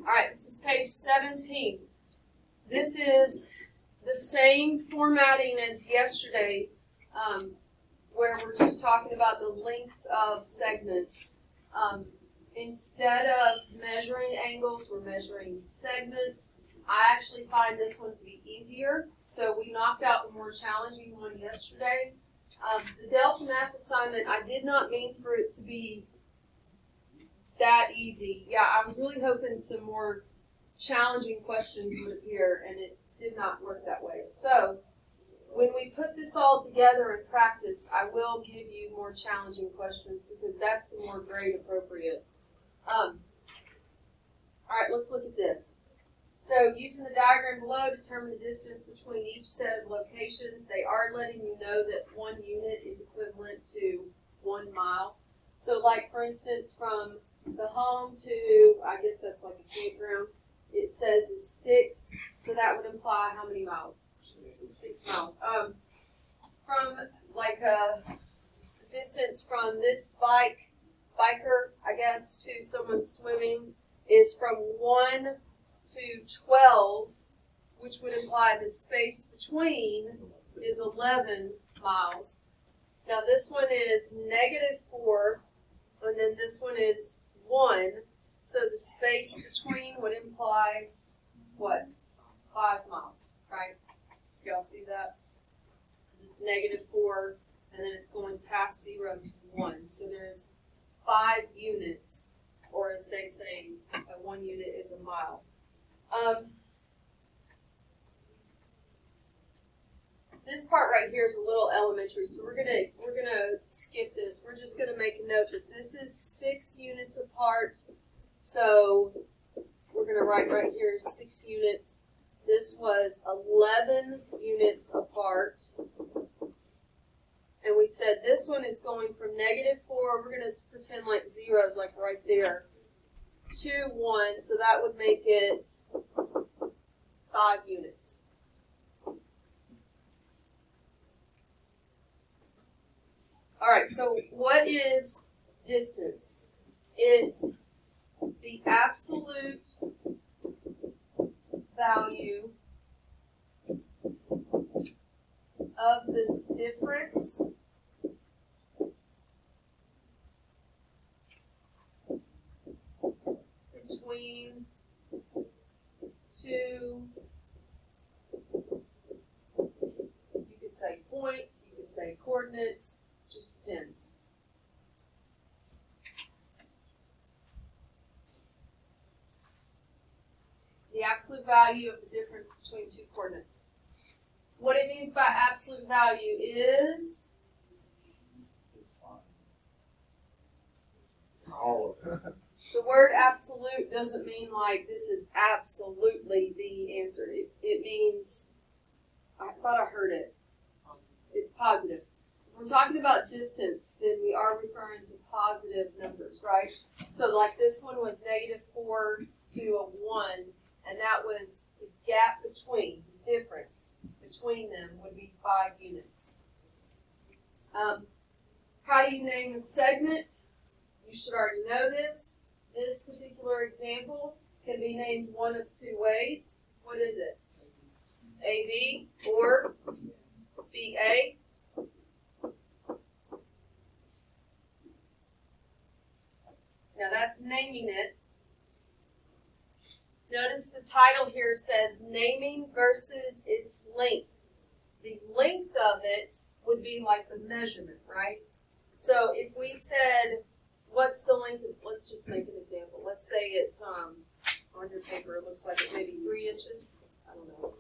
Alright, this is page 17. This is the same formatting as yesterday, where we're just talking about the lengths of segments. Instead of measuring angles, we're measuring segments. I actually find this one to be easier, so we knocked out the more challenging one yesterday. The Delta Math assignment, I did not mean for it to be that easy. Yeah, I was really hoping some more challenging questions would appear, and it did not work that way. So, when we put this all together in practice, I will give you more challenging questions because that's the more grade appropriate. All right, let's look at this. So, using the diagram below, determine the distance between each set of locations. They are letting you know that 1 unit is equivalent to 1 mile. So, like for instance, from the home to, I guess that's like a campground, it says is 6, so that would imply how many miles? 6 miles. From like a distance from this biker, I guess, to someone swimming is from 1 to 12, which would imply the space between is 11 miles. Now this one is -4, and then this one is 1, so the space between would imply what? 5 miles, right? Y'all see that? Because it's -4, and then it's going past 0 to 1. So there's 5 units, or as they say, 1 unit is a mile. This part right here is a little elementary, so we're gonna skip this. We're just gonna make a note that this is 6 units apart. So we're gonna write right here 6 units. This was 11 units apart. And we said this one is going from -4, we're going to pretend like 0 is like right there, to 1, so that would make it 5 units. Alright, so what is distance? It's the absolute value of the difference between 2, you could say points, you could say coordinates, just depends. The absolute value of the difference between 2 coordinates. What it means by absolute value is the word absolute doesn't mean like this is absolutely the answer. It means, I thought I heard it. It's positive. If we're talking about distance, then we are referring to positive numbers, right? So like this one was -4 to a 1, and that was the gap between, the difference between them would be 5 units. How do you name a segment? You should already know this. This particular example can be named one of 2 ways. What is it? AB or BA. Now that's naming it. Notice the title here says naming versus its length. The length of it would be like the measurement, right? So if we said, what's the length of, let's just make an example. Let's say it's, on your paper, it looks like it may be 3 inches. I don't know.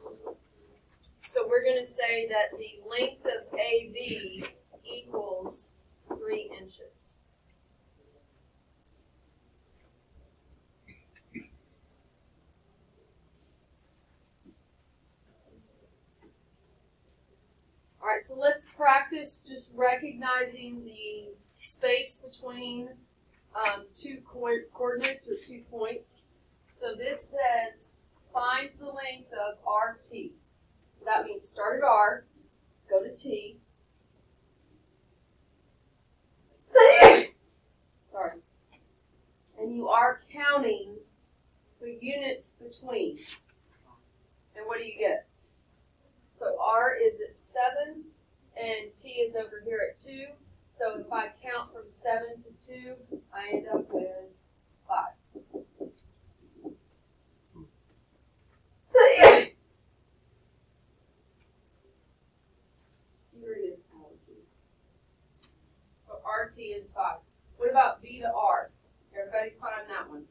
So we're going to say that the length of AB equals 3 inches. All right, so let's practice just recognizing the space between 2 coordinates or 2 points. So this says find the length of RT. That means start at R, go to T. Sorry. And you are counting, but units between. And what do you get? So R is at 7, and T is over here at 2. So if I count from 7 to 2, I end up with 5. Serious allergies. So RT is 5. What about V to R? Everybody find that one.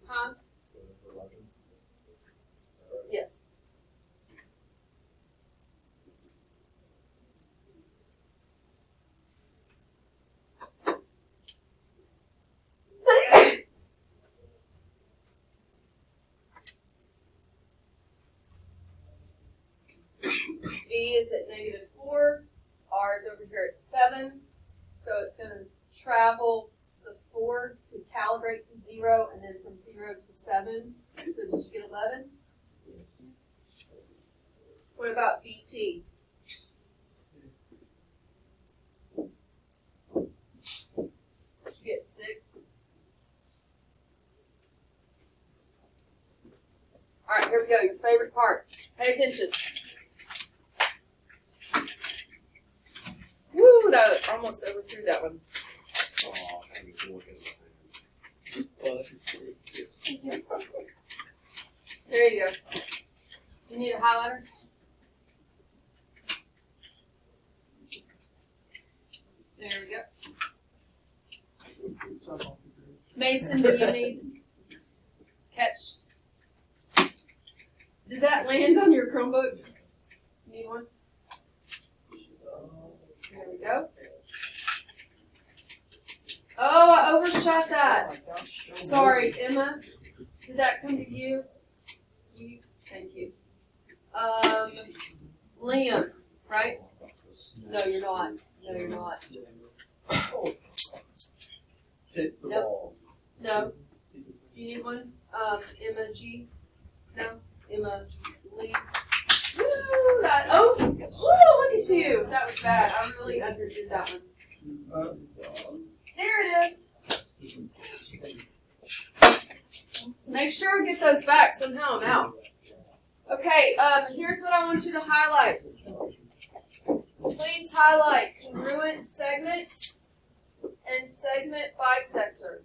Huh? Yes. V is at -4. R is over here at 7. So it's going to travel the 4 to calibrate to 0, and then from 0 to 7. So did you get 11? What about VT? You get 6. All right, here we go. Your favorite part. Pay attention. Woo! That almost overthrew that one. Oh, I need to look at it. Well, that's good. There you go. You need a highlighter? There we go. Mason, do you need catch? Did that land on your Chromebook? Need one? There we go. Oh, I overshot that. Sorry, Emma. Did that come to you? Thank you. Liam, right? No, you're not. No, you're not. Hit the Nope. ball. No. You need one? Emma G? No? Emma Lee? Woo! Look at you! That was bad. I really underdid that one. There it is. Make sure we get those back. Somehow I'm out. Okay, here's what I want you to highlight. Please highlight congruent segments and segment bisector.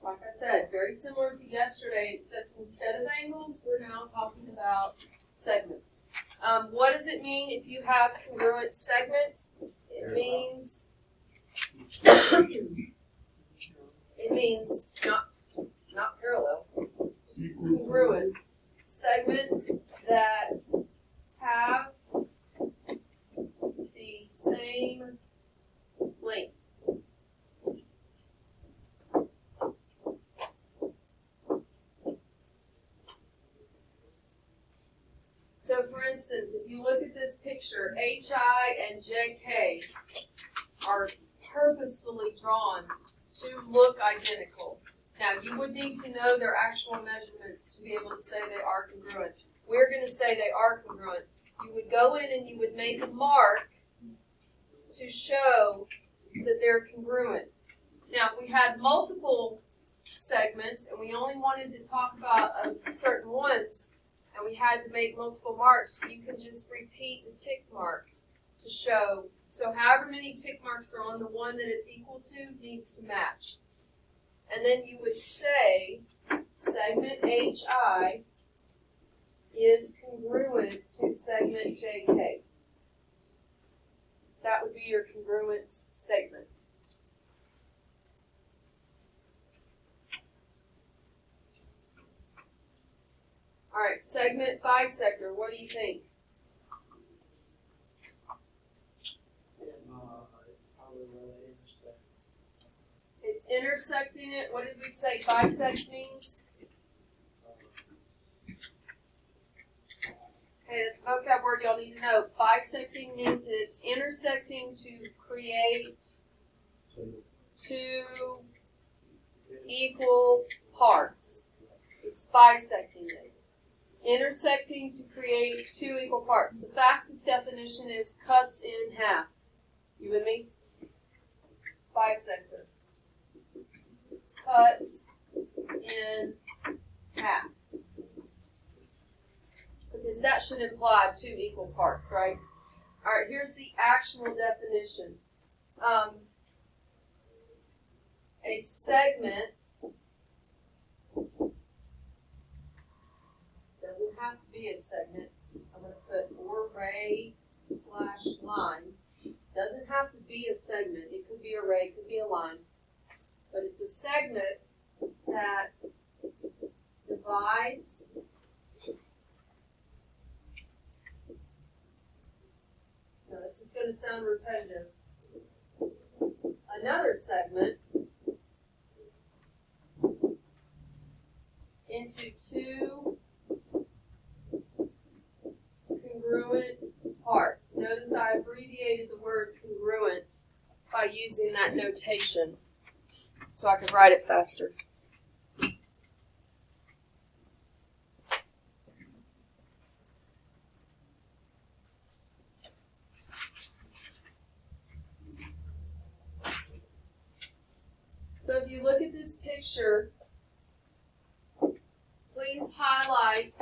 Like I said, very similar to yesterday, except instead of angles, we're now talking about segments. What does it mean if you have congruent segments? It means not parallel. Congruent segments that have the same length. So for instance, if you look at this picture, HI and JK are purposefully drawn to look identical. Now, you would need to know their actual measurements to be able to say they are congruent. We're going to say they are congruent. You would go in and you would make a mark to show that they're congruent. Now, if we had multiple segments and we only wanted to talk about certain ones, and we had to make multiple marks, you can just repeat the tick mark to show. So however many tick marks are on the one that it's equal to needs to match. And then you would say segment HI is congruent to segment JK. That would be your congruence statement. All right, segment bisector, what do you think? It's intersecting it. What did we say bisect means? Okay, that's a vocab word y'all need to know. Bisecting means it's intersecting to create two equal parts. It's bisecting it. Intersecting to create two equal parts. The fastest definition is cuts in half. You with me? Bisector. cuts in half. Because that should imply two equal parts, right? All right, here's the actual definition. A segment doesn't have to be a segment. I'm going to put or ray / line. Doesn't have to be a segment. It could be a ray, it could be a line. But it's a segment that divides now this is going to sound repetitive. Another segment into two congruent parts. Notice I abbreviated the word congruent by using that notation so I could write it faster. So if you look at this picture, please highlight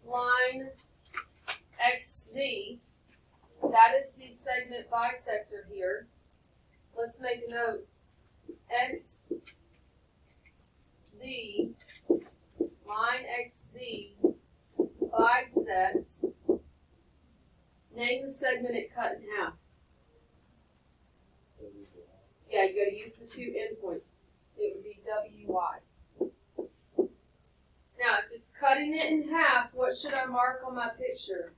line XZ. That is the segment bisector here. Let's make a note. XZ, line XZ bisects. Name the segment it cut in half. Yeah, you got to use the two endpoints. It would be WY. Now, if it's cutting it in half, what should I mark on my picture?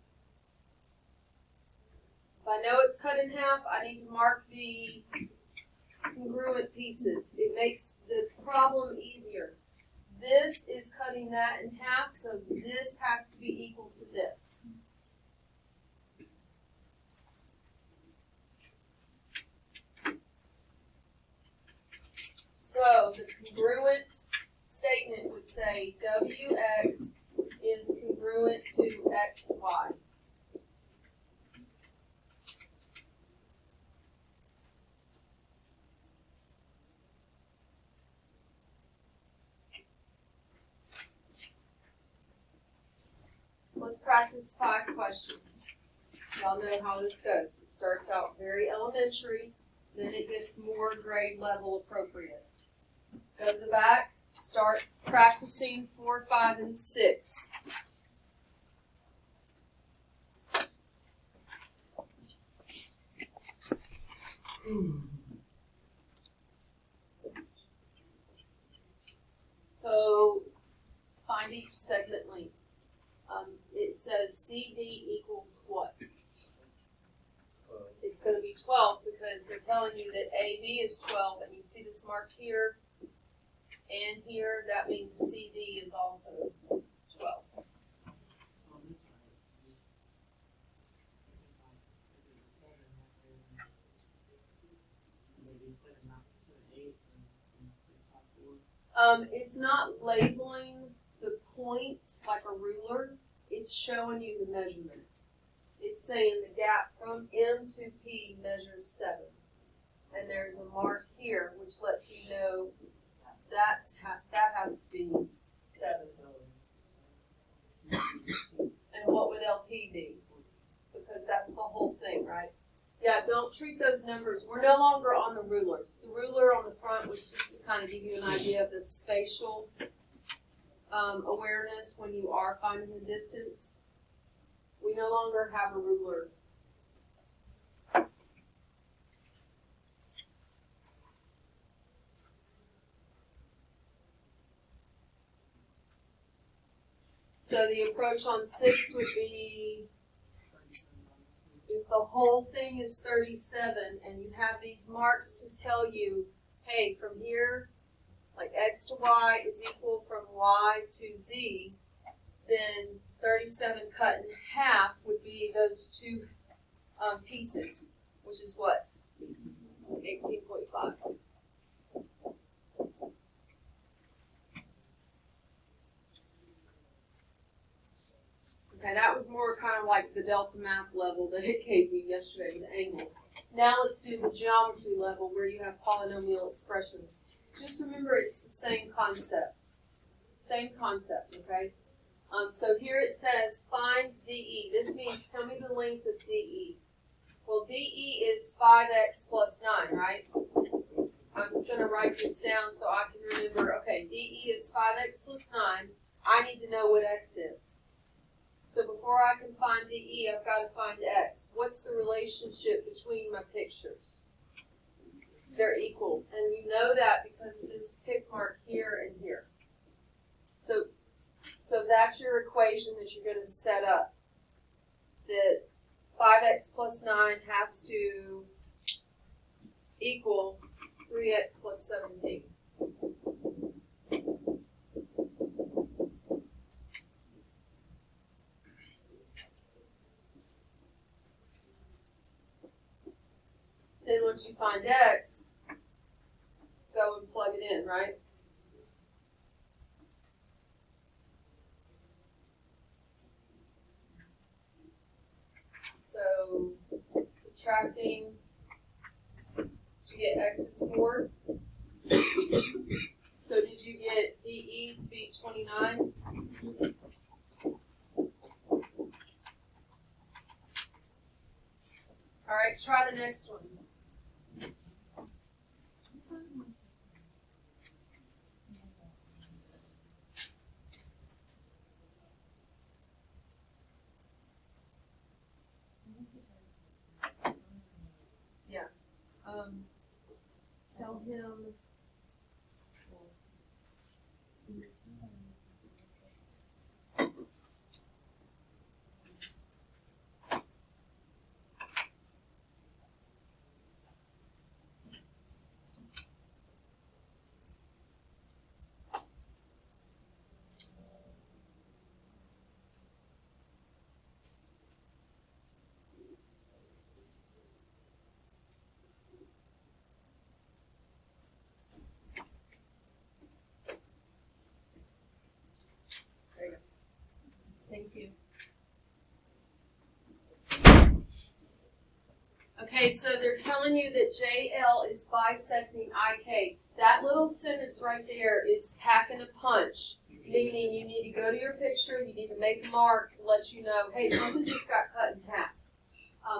If I know it's cut in half, I need to mark the congruent pieces. It makes the problem easier. This is cutting that in half, so this has to be equal to this. So the congruence statement would say WX is congruent to XY. Let's practice 5 questions. Y'all know how this goes. It starts out very elementary, then it gets more grade level appropriate. Go to the back, start practicing 4, 5, and 6. So, find each segment length. It says CD equals what? It's going to be 12 because they're telling you that AB is 12, and you see this marked here and here. That means CD is also 12. It's not labeling the points like a ruler. It's showing you the measurement. It's saying the gap from M to P measures 7. And there's a mark here which lets you know that has to be 7. And what would LP be? Because that's the whole thing, right? Yeah, don't treat those numbers. We're no longer on the rulers. The ruler on the front was just to kind of give you an idea of the spatial awareness when you are finding the distance. We no longer have a ruler. So the approach on 6 would be, if the whole thing is 37 and you have these marks to tell you, hey, from here, like X to Y is equal from Y to Z, then 37 cut in half would be those two pieces, which is what? 18.5. Okay, that was more kind of like the delta math level that it gave you yesterday with the angles. Now let's do the geometry level where you have polynomial expressions. just remember it's the same concept. Same concept, okay? So here it says find DE. This means tell me the length of DE. Well, DE is 5x plus 9, right? I'm just going to write this down so I can remember. Okay, DE is 5x plus 9. I need to know what x is. So before I can find DE, I've got to find x. What's the relationship between my pictures? They're equal. And you know that because of this tick mark here and here. So that's your equation that you're going to set up. That 5x plus 9 has to equal 3x plus 17. Then once you find x, go and plug it in, right? So subtracting, did you get x is 4? So did you get DE to be 29? All right, try the next one. Tell him. Thank you. Okay, so they're telling you that JL is bisecting IK. That little sentence right there is packing a punch, meaning you need to go to your picture, you need to make a mark to let you know, hey, something just got cut in half,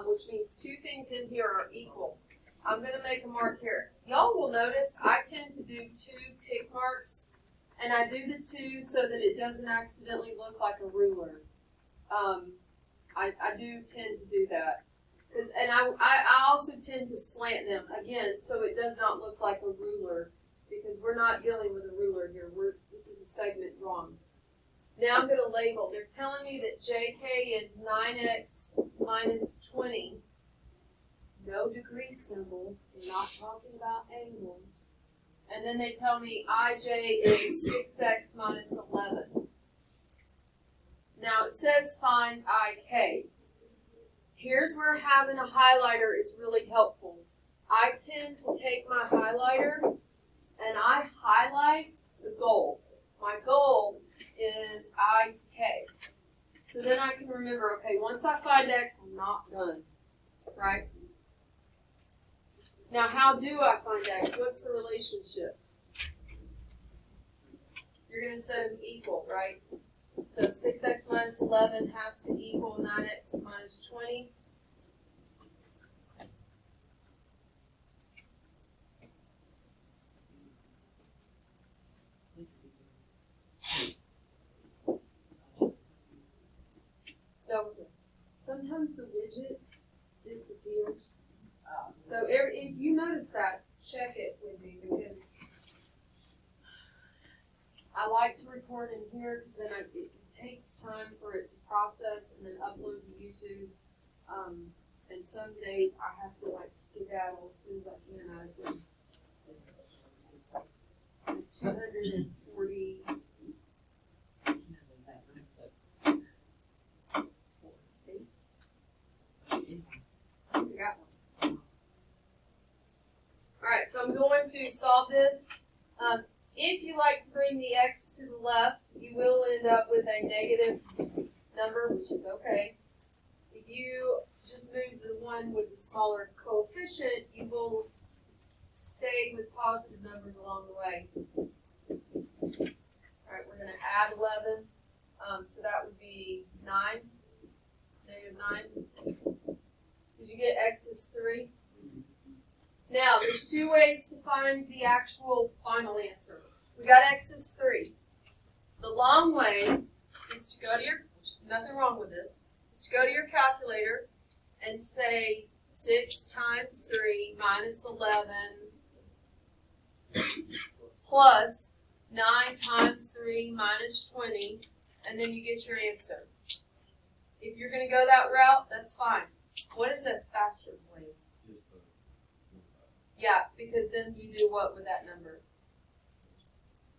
which means two things in here are equal. I'm going to make a mark here. Y'all will notice I tend to do 2 tick marks, and I do the 2 so that it doesn't accidentally look like a ruler. I do tend to do that. And I also tend to slant them, again, so it does not look like a ruler, because we're not dealing with a ruler here. This is a segment drawn. Now I'm going to label. They're telling me that JK is 9x minus 20. No degree symbol. We're not talking about angles. And then they tell me IJ is 6x minus 11. Now it says find IK. Here's where having a highlighter is really helpful. I tend to take my highlighter and I highlight the goal. My goal is I to K. So then I can remember, okay, once I find X, I'm not done, right? Now, how do I find X? What's the relationship? You're going to set them equal, right? So 6x minus 11 has to equal 9x minus 20. Sometimes the widget disappears. So if you notice that, check it with me, because I like to record in here because then it takes time for it to process and then upload to YouTube. And some days I have to like skedaddle as soon as I can out of the 240. Alright, so I'm going to solve this. If you like to bring the x to the left, you will end up with a negative number, which is okay. If you just move the one with the smaller coefficient, you will stay with positive numbers along the way. Alright, we're gonna add 11, so that would be 9, negative 9. Did you get x is 3? Now, there's two ways to find the actual final answer. We got x is 3. The long way is to go to your, nothing wrong with this, is to go to your calculator and say 6 times 3 minus 11 plus 9 times 3 minus 20, and then you get your answer. If you're going to go that route, that's fine. What is a faster way? Yeah, because then you do what with that number?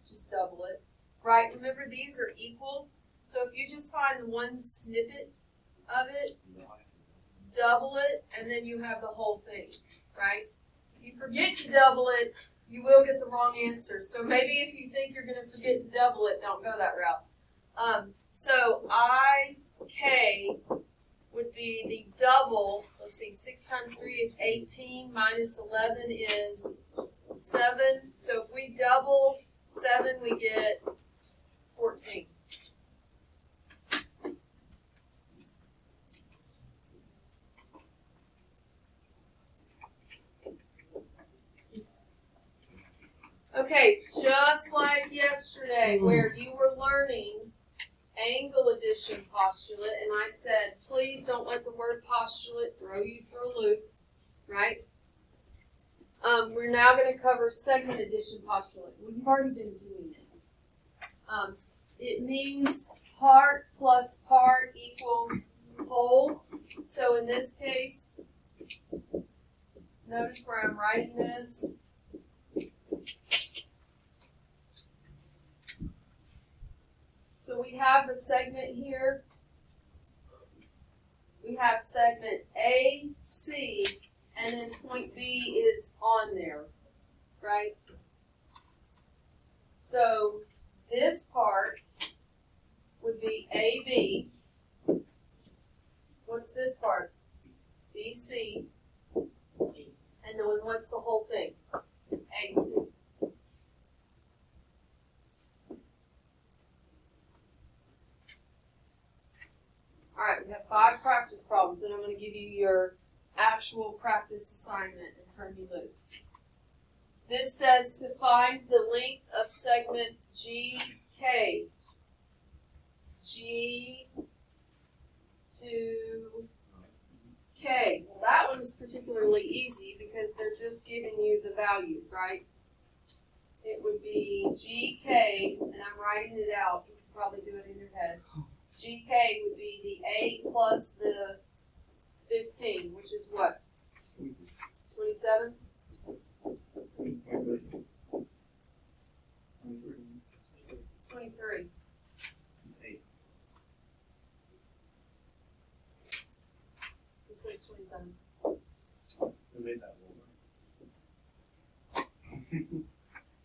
Just double it. Right, remember these are equal, so if you just find one snippet of it, double it, and then you have the whole thing, right? If you forget to double it, you will get the wrong answer. So maybe if you think you're going to forget to double it, don't go that route. So IK would be the double. Let's see, 6 times 3 is 18, minus 11 is 7. So if we double 7, we get 14. Okay, just like yesterday where you were learning angle addition postulate, and I said, please don't let the word postulate throw you for a loop, right? We're now going to cover segment addition postulate. We've already been doing it. It means part plus part equals whole. So in this case, notice where I'm writing this. So we have a segment here. We have segment A, C, and then point B is on there, right? So this part would be AB. What's this part? BC. And then what's the whole thing? AC. Alright, we have 5 practice problems. Then I'm going to give you your actual practice assignment and turn you loose. This says to find the length of segment GK. G to K. Well, that one's particularly easy because they're just giving you the values, right? It would be GK, and I'm writing it out. You can probably do it in your head. GK would be the 8 plus the 15, which is what? 27? 23. It says 27. Who made that one?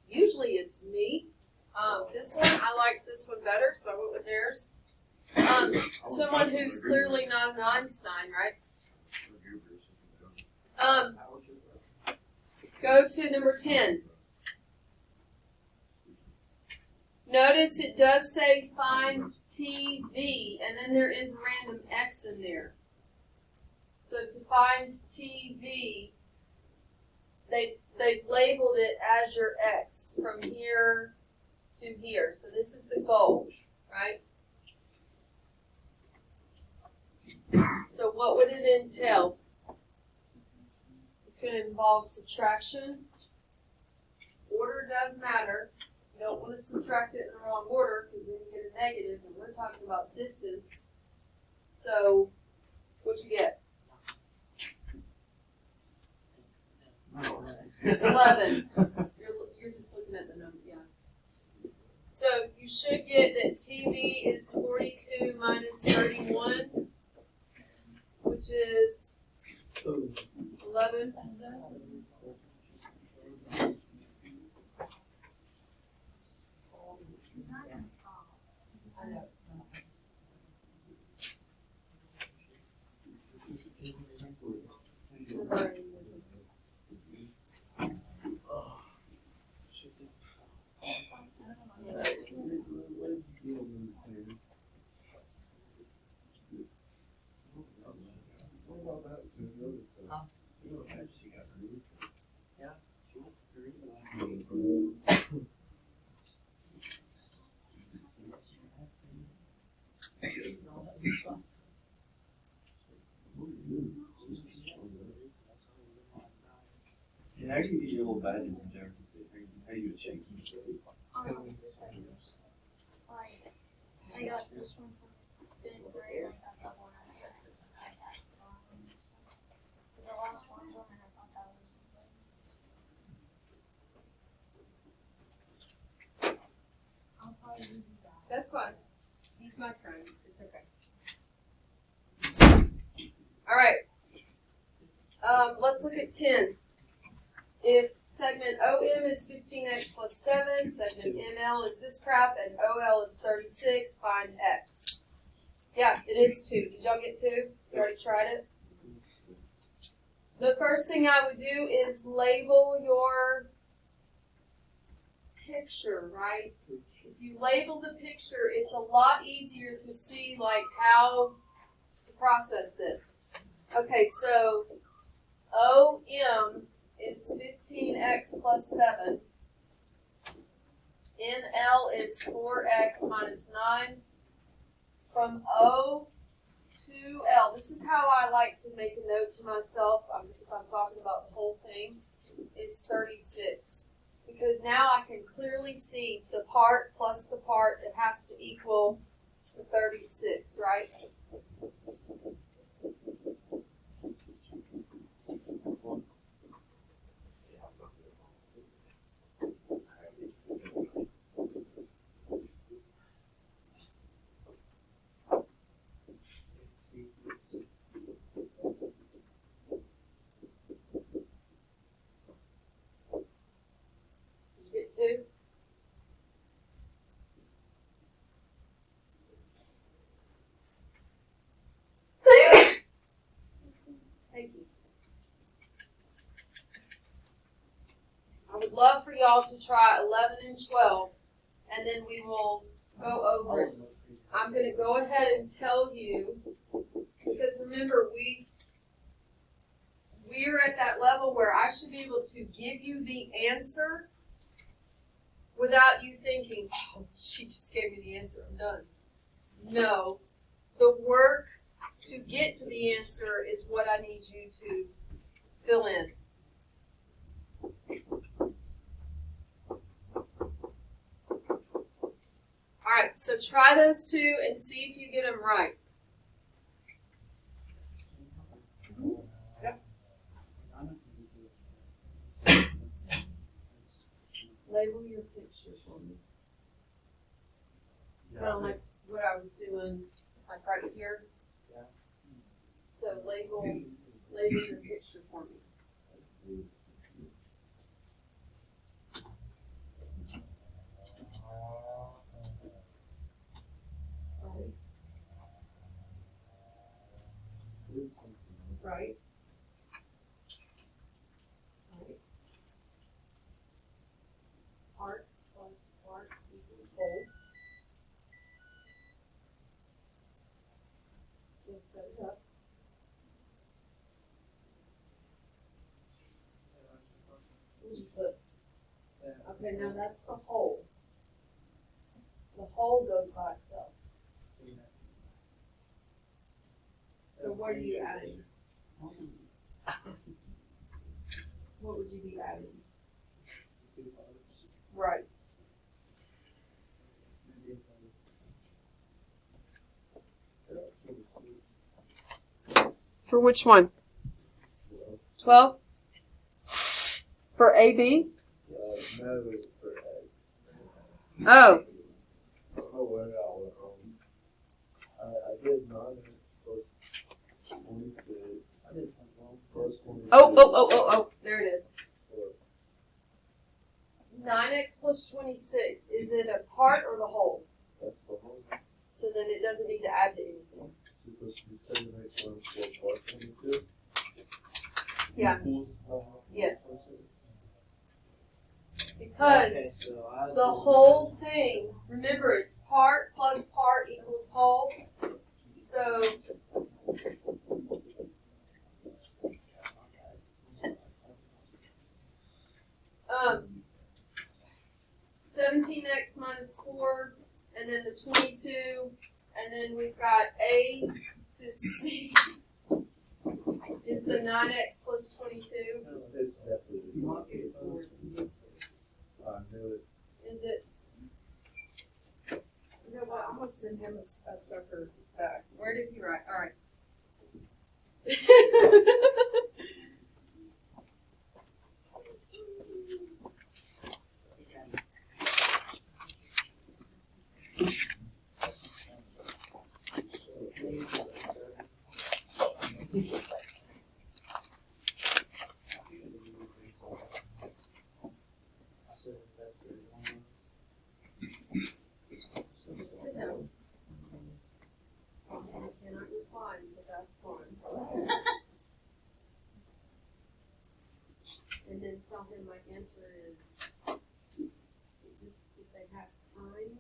Usually it's me. This one, I liked this one better, so I went with theirs. Someone who's clearly not an Einstein, right? Go to number 10. Notice it does say find TV, and then there is a random X in there. So to find TV, they've labeled it as your X from here to here. So this is the goal, right? So what would it entail? It's going to involve subtraction. Order does matter. You don't want to subtract it in the wrong order because then you get a negative, and we're talking about distance. So what'd you get? 11. You're just looking at the number, yeah. So you should get that TV is 42 minus 31, which is 11. How do you get your little badges in Jefferson City? How do you do a shaky? I got this one from fifth grade. I got that one at Jefferson. The last one's on, and I thought that was. I'll probably do that. That's fine. He's my friend. It's okay. All right. Let's look at 10. If segment OM is 15x plus 7, segment NL is this crap, and OL is 36, find X. Yeah, it is 2. Did y'all get 2? You already tried it? The first thing I would do is label your picture, right? If you label the picture, it's a lot easier to see like how to process this. Okay, so OM is 15x plus 7. NL is 4x minus 9. From O to L, this is how I like to make a note to myself if I'm talking about the whole thing, is 36. Because now I can clearly see the part plus the part that has to equal the 36, right? Did you get 2? Thank you. I would love for y'all to try 11 and 12, and then we will go over it. I'm going to go ahead and tell you, because remember, we're at that level where I should be able to give you the answer without you thinking, oh, she just gave me the answer, I'm done. No, the work to get to the answer is what I need you to fill in. All right, so try those 2 and see if you get them right. Yep. Label your picture for me. Kind of like what I was doing, like right here. So label your picture for me. Right. Right. Part plus part equals whole. So set it up. What did you put? Okay, now that's the whole. The whole goes by itself. So what are you adding? What would you be adding? Right. For which one? 12? For AB? No, for X. Oh. Oh, where I went wrong. I did 9x plus 26. I did plus 26. Oh, there it is. 9x plus 26, is it a part or the whole? That's the whole. So then it doesn't need to add to anything. So it's supposed to be 7x minus 4 plus 22? Yeah. Equals, Yes. Because the whole thing, remember it's part plus part equals whole. So 17x minus 4, and then the 22, and then we've got A to C is the 9x plus 22? It's definitely. Scoot forward. I knew it. Is it? You know what? I'm gonna send him a sucker back. Where did he write? All right. Sit down. I cannot reply, so that's fine. And then tell him my answer is, just if they have time,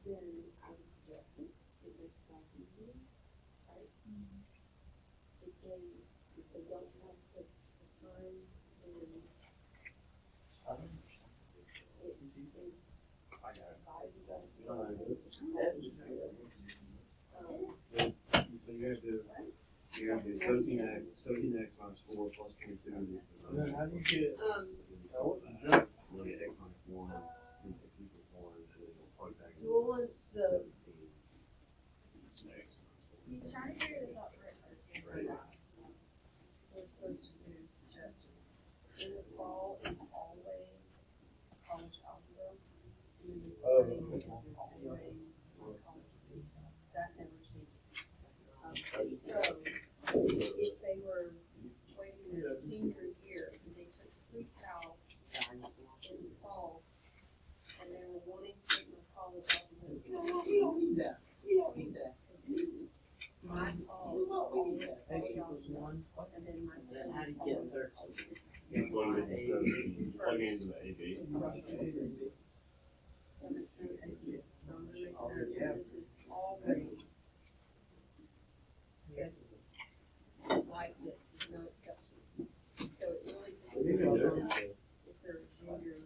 then I would suggest it. It makes life easier, right? If they don't have the time, then it is advisable to. So you're gonna do 13x minus 4 plus 22. Then how do you get? How was the jump? You'll get x minus 1, and x equals 1, and then you'll plug back in Dual is the, 17. He's trying to figure this out right. we're supposed to do suggestions. In the fall is always college algebra, and then the spring is always college. That never changes. So, if they were waiting their senior year, and they took pre-cal in the fall, and they were wanting to take my college algebra. We don't need that. We don't need that. My fall is always X college equals algebra, 1. and then my Then son how do is you get always 13? You plug it into 17. Plug it into the AB. Does that make sense? So I'm gonna make that, this is always scheduled like this, there's no exceptions. So it really just depends on if they're a junior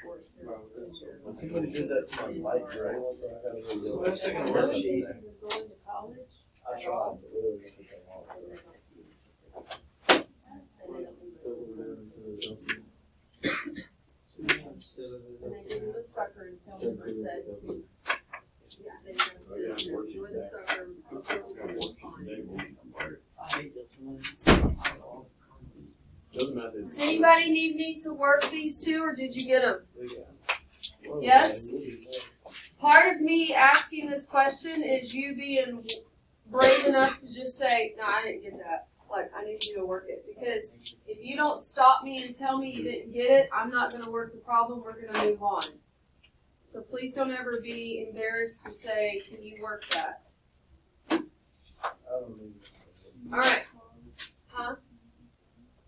or if they're a senior. Somebody did that to my light, right? If they have no intentions of going to college I at tried, all, but it was just a lot. then they don't need to. And they don't need to. And they give them the sucker and tell them I said to. Yeah, they just sit there, enjoy the sucker, it's fine. I hate this one. Doesn't matter. Does anybody need me to work these two, or did you get them? Yes? Part of me asking this question is you being brave enough to just say, no, I didn't get that. Like, I need you to work it. Because if you don't stop me and tell me you didn't get it, I'm not going to work the problem. We're going to move on. So please don't ever be embarrassed to say, can you work that? I don't need. All right. Huh?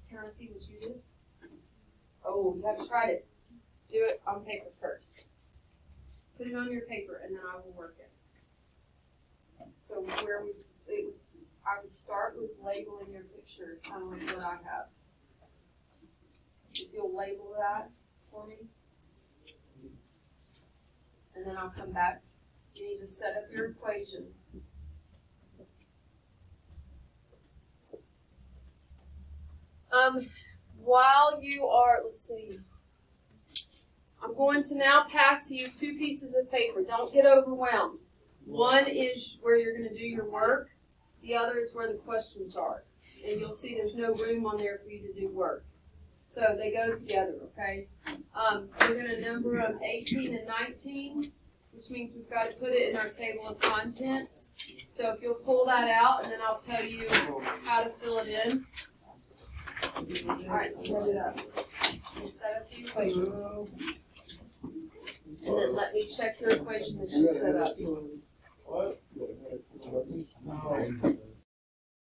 Can I see what you did? Oh, you haven't tried it. Do it on paper first. Put it on your paper, and then I will work it. So I would start with labeling your picture, kind of like what I have. If you'll label that for me, and then I'll come back. You need to set up your equation. While you are, let's see, I'm going to now pass you two pieces of paper. Don't get overwhelmed. One is where you're going to do your work. The other is where the questions are. And you'll see there's no room on there for you to do work. So they go together, okay? We're going to number them 18 and 19, which means we've got to put it in our table of contents. So if you'll pull that out, and then I'll tell you how to fill it in. All right, set it up. So set up the equation. And then let me check your equation that you set up. What?